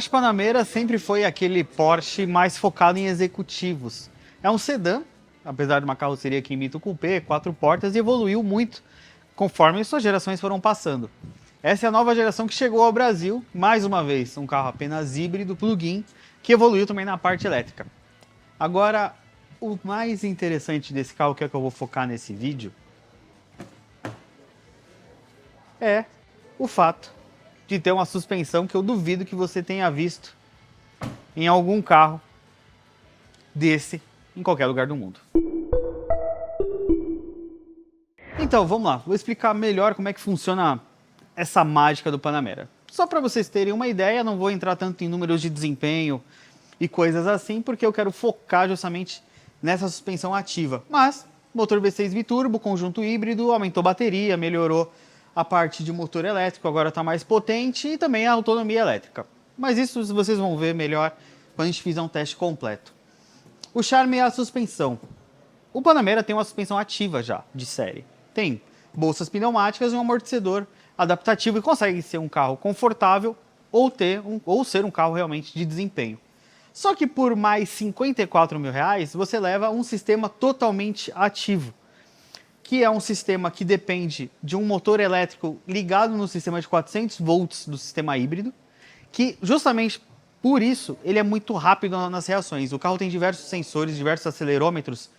Porsche Panamera sempre foi aquele Porsche mais focado em executivos. É um sedã, apesar de uma carroceria que imita o coupé, 4 portas, e evoluiu muito conforme suas gerações foram passando. Essa é a nova geração que chegou ao Brasil, mais uma vez, um carro apenas híbrido, plug-in, que evoluiu também na parte elétrica. Agora, o mais interessante desse carro, que é o que eu vou focar nesse vídeo, é o fato de ter uma suspensão que eu duvido que você tenha visto em algum carro desse em qualquer lugar do mundo. Então, vamos lá, vou explicar melhor como é que funciona essa mágica do Panamera. Só para vocês terem uma ideia, não vou entrar tanto em números de desempenho e coisas assim, porque eu quero focar justamente nessa suspensão ativa. Mas, motor V6 biturbo, conjunto híbrido, aumentou bateria, melhorou a parte de motor elétrico, agora está mais potente, e também a autonomia elétrica. Mas isso vocês vão ver melhor quando a gente fizer um teste completo. O charme é a suspensão. O Panamera tem uma suspensão ativa já, de série. Tem bolsas pneumáticas e um amortecedor adaptativo e consegue ser um carro confortável ou ser um carro realmente de desempenho. Só que por mais R$54 mil você leva um sistema totalmente ativo, que é um sistema que depende de um motor elétrico ligado no sistema de 400 volts do sistema híbrido, que justamente por isso ele é muito rápido nas reações. O carro tem diversos sensores, diversos acelerômetros,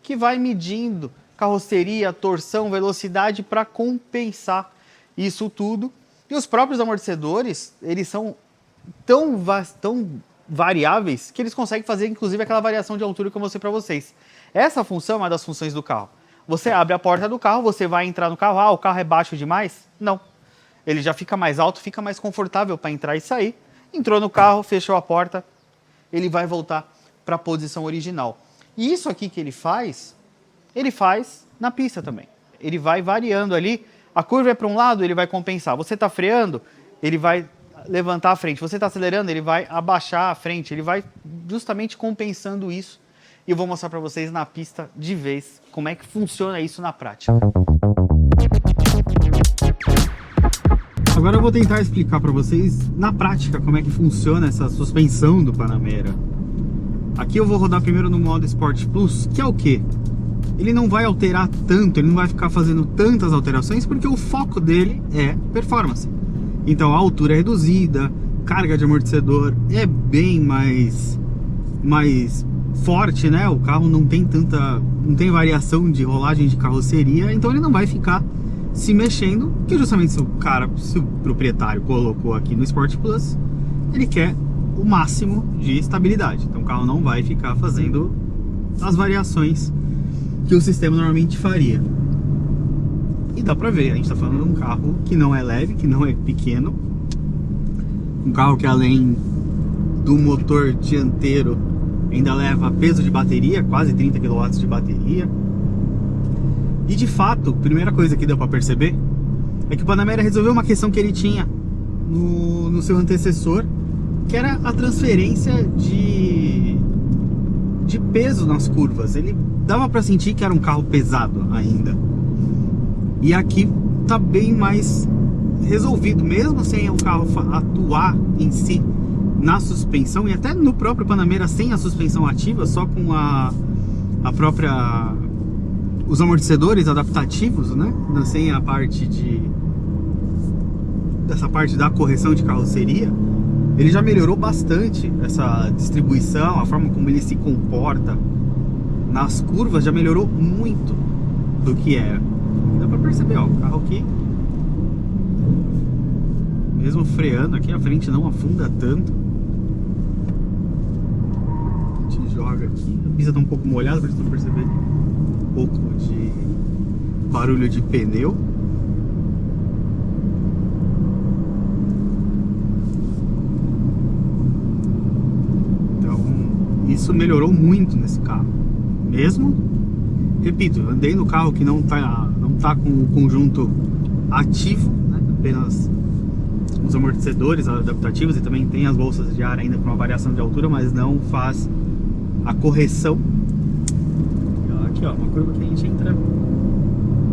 que vai medindo carroceria, torção, velocidade para compensar isso tudo. E os próprios amortecedores, eles são tão variáveis que eles conseguem fazer inclusive aquela variação de altura que eu mostrei para vocês. Essa função é uma das funções do carro. Você abre a porta do carro, você vai entrar no carro, o carro é baixo demais? Não. Ele já fica mais alto, fica mais confortável para entrar e sair. Entrou no carro, fechou a porta, ele vai voltar para a posição original. E isso aqui que ele faz na pista também. Ele vai variando ali, a curva é para um lado, ele vai compensar. Você está freando, ele vai levantar a frente. Você está acelerando, ele vai abaixar a frente. Ele vai justamente compensando isso. E eu vou mostrar para vocês na pista de vez como é que funciona isso na prática. Agora eu vou tentar explicar para vocês na prática como é que funciona essa suspensão do Panamera. Aqui eu vou rodar primeiro no modo Sport Plus, que é o quê? Ele não vai alterar tanto, ele não vai ficar fazendo tantas alterações, porque o foco dele é performance. Então a altura é reduzida, carga de amortecedor é bem mais forte, né? O carro não tem variação de rolagem de carroceria, então ele não vai ficar se mexendo, que justamente se o proprietário colocou aqui no Sport Plus, ele quer o máximo de estabilidade. Então o carro não vai ficar fazendo as variações que o sistema normalmente faria. E dá pra ver, a gente tá falando de um carro que não é leve, que não é pequeno, um carro que além do motor dianteiro ainda leva peso de bateria, quase 30 kW de bateria. E de fato, a primeira coisa que deu para perceber é que o Panamera resolveu uma questão que ele tinha no seu antecessor, que era a transferência de peso nas curvas. Ele dava para sentir que era um carro pesado ainda. E aqui tá bem mais resolvido, mesmo sem o carro atuar em si na suspensão, e até no próprio Panamera sem a suspensão ativa, só com os amortecedores adaptativos, né? Sem a parte dessa parte da correção de carroceria, ele já melhorou bastante essa distribuição, a forma como ele se comporta nas curvas já melhorou muito do que era. Dá pra perceber, ó, o carro aqui, mesmo freando aqui, a frente não afunda tanto. A gente joga aqui, a pista tá um pouco molhada, pra vocês estão percebendo um pouco de barulho de pneu. Então, isso melhorou muito nesse carro. Mesmo, repito, andei no carro que não tá com o conjunto ativo, né? Apenas os amortecedores adaptativos, e também tem as bolsas de ar ainda com uma variação de altura, mas não faz a correção. Aqui, ó, uma curva que a gente entra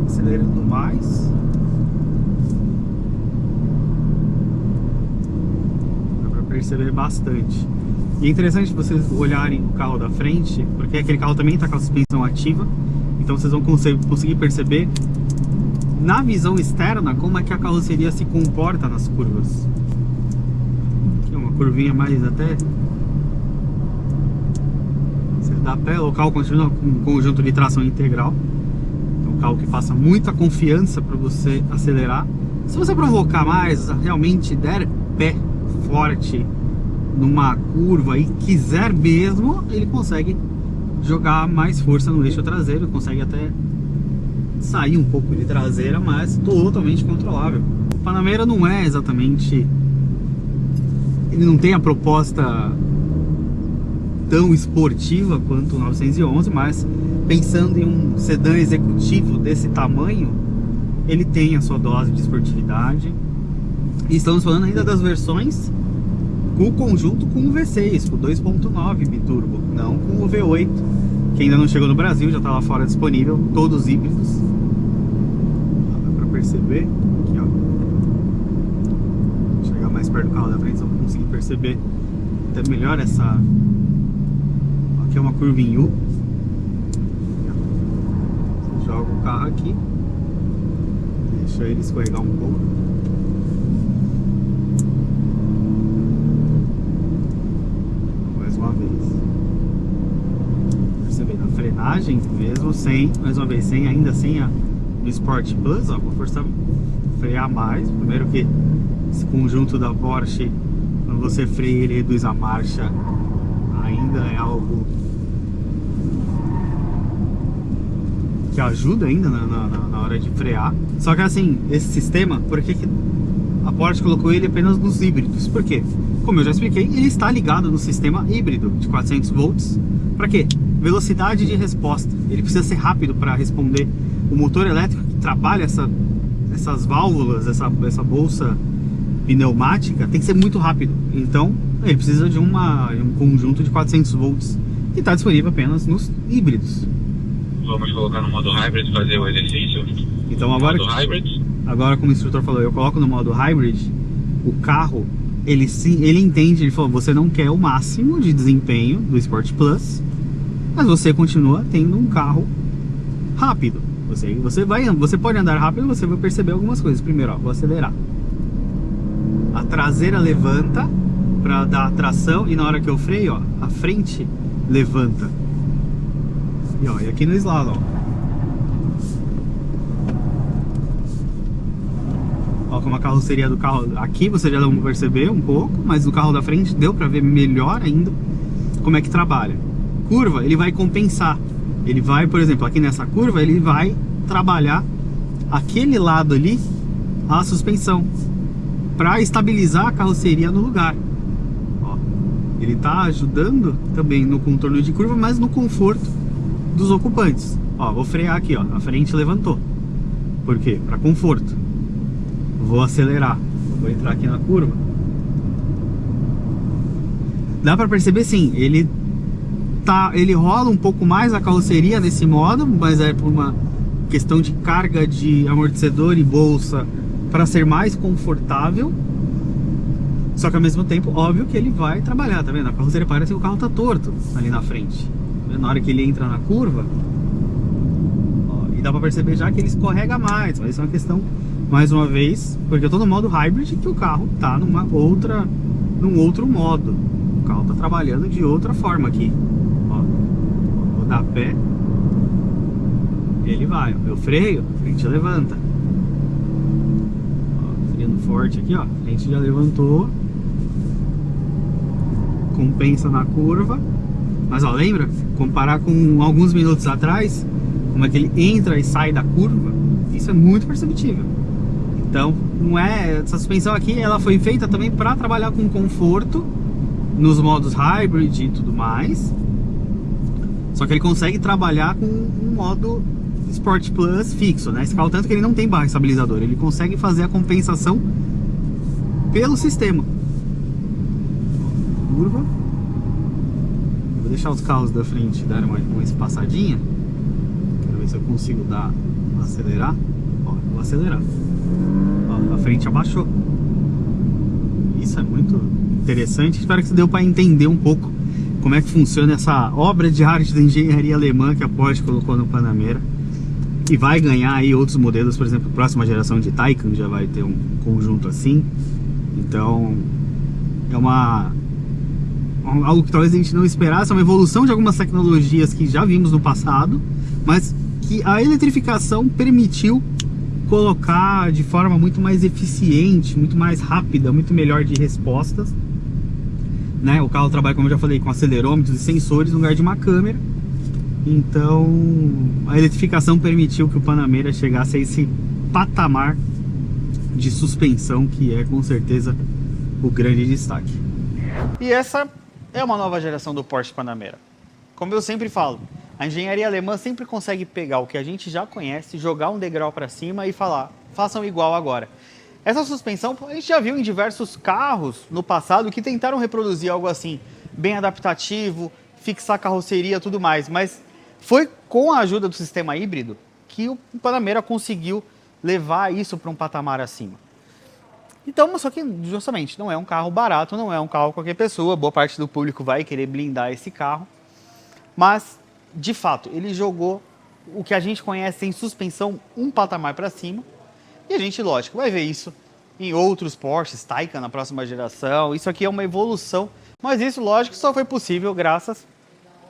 acelerando mais. Dá pra perceber bastante. E é interessante vocês olharem o carro da frente, porque aquele carro também está com a suspensão ativa, então vocês vão conseguir perceber na visão externa como é que a carroceria se comporta nas curvas. Aqui é uma curvinha mais até... Você dá pé, o carro continua com um conjunto de tração integral. É um carro que passa muita confiança para você acelerar. Se você provocar mais, realmente der pé forte numa curva e quiser mesmo, ele consegue jogar mais força no eixo traseiro, consegue até sair um pouco de traseira, mas totalmente controlável. O Panamera não é exatamente... Ele não tem a proposta tão esportiva quanto o 911, mas pensando em um sedã executivo desse tamanho, ele tem a sua dose de esportividade. E estamos falando ainda das versões com o conjunto com o V6, com o 2.9 biturbo, não com o V8, que ainda não chegou no Brasil, já está lá fora disponível, todos híbridos. Dá para perceber aqui, ó. Vou chegar mais perto do carro da frente, só para conseguir perceber até melhor essa... Aqui é uma curva em U. Você joga o carro aqui, deixa ele escorregar um pouco. Mais uma vez. Percebendo a frenagem, mesmo sem, mais uma vez, ainda sem a do Sport Plus, ó, vou forçar a frear mais. Primeiro que esse conjunto da Porsche, quando você freia, ele reduz a marcha, ainda é algo que ajuda ainda na hora de frear. Só que assim, esse sistema, por que a Porsche colocou ele apenas nos híbridos? Por quê? Como eu já expliquei, ele está ligado no sistema híbrido de 400 volts. Para quê? Velocidade de resposta. Ele precisa ser rápido para responder. O motor elétrico que trabalha essas válvulas, essa bolsa pneumática, tem que ser muito rápido. Então, ele precisa de um conjunto de 400 volts que está disponível apenas nos híbridos. Vamos colocar no modo Hybrid e fazer o exercício? Então agora como o instrutor falou, eu coloco no modo Hybrid, o carro, ele entende, ele falou, você não quer o máximo de desempenho do Sport Plus, mas você continua tendo um carro rápido. Você pode andar rápido, você vai perceber algumas coisas. Primeiro, ó, vou acelerar. A traseira levanta para dar tração e na hora que eu freio, ó, a frente levanta. E aqui no slalom, ó, como a carroceria do carro aqui você já não perceber um pouco, mas no carro da frente deu pra ver melhor ainda como é que trabalha. Curva, ele vai compensar. Ele vai, por exemplo, aqui nessa curva, ele vai trabalhar aquele lado ali, a suspensão, para estabilizar a carroceria no lugar. Ó, ele tá ajudando também no contorno de curva, mas no conforto dos ocupantes. Ó, vou frear aqui, ó, a frente levantou. Por quê? Para conforto. Vou acelerar. Vou entrar aqui na curva. Dá para perceber, sim, ele rola um pouco mais a carroceria nesse modo, mas é por uma questão de carga de amortecedor e bolsa para ser mais confortável. Só que ao mesmo tempo, óbvio que ele vai trabalhar, tá vendo? A carroceria parece que o carro tá torto ali na frente. Na hora que ele entra na curva, ó, e dá pra perceber já que ele escorrega mais. Mas isso é uma questão, mais uma vez, porque eu tô no modo Hybrid, que o carro tá num outro modo. O carro tá trabalhando de outra forma aqui. Ó, vou dar pé, ele vai, eu freio, a frente levanta. Ó, freando forte aqui, ó, a frente já levantou, compensa na curva. Mas ó, lembra? Comparar com alguns minutos atrás, como é que ele entra e sai da curva, isso é muito perceptível. Então, não é, essa suspensão aqui, ela foi feita também para trabalhar com conforto nos modos Hybrid e tudo mais. Só que ele consegue trabalhar com um modo Sport Plus fixo, né? Esse carro, tanto que ele não tem barra estabilizador, ele consegue fazer a compensação pelo sistema. Curva. Vou deixar os carros da frente darem uma espaçadinha. Quero ver se eu consigo acelerar. Ó, vou acelerar. Ó, a frente abaixou. Isso é muito interessante. Espero que isso deu para entender um pouco como é que funciona essa obra de arte da engenharia alemã que a Porsche colocou no Panamera. E vai ganhar aí outros modelos, por exemplo, a próxima geração de Taycan já vai ter um conjunto assim. Então, é algo que talvez a gente não esperasse, é uma evolução de algumas tecnologias que já vimos no passado, mas que a eletrificação permitiu colocar de forma muito mais eficiente, muito mais rápida, muito melhor de respostas, né? O carro trabalha, como eu já falei, com acelerômetros e sensores no lugar de uma câmera. Então a eletrificação permitiu que o Panamera chegasse a esse patamar de suspensão que é com certeza o grande destaque. E essa é uma nova geração do Porsche Panamera. Como eu sempre falo, a engenharia alemã sempre consegue pegar o que a gente já conhece, jogar um degrau para cima e falar, façam igual agora. Essa suspensão a gente já viu em diversos carros no passado que tentaram reproduzir algo assim, bem adaptativo, fixar a carroceria e tudo mais, mas foi com a ajuda do sistema híbrido que o Panamera conseguiu levar isso para um patamar acima. Então, só que justamente não é um carro barato, não é um carro qualquer pessoa, boa parte do público vai querer blindar esse carro, mas de fato ele jogou o que a gente conhece em suspensão um patamar para cima e a gente, lógico, vai ver isso em outros Porsches, Taycan na próxima geração. Isso aqui é uma evolução, mas isso, lógico, só foi possível graças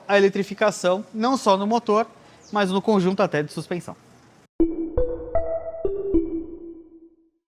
à eletrificação, não só no motor, mas no conjunto até de suspensão.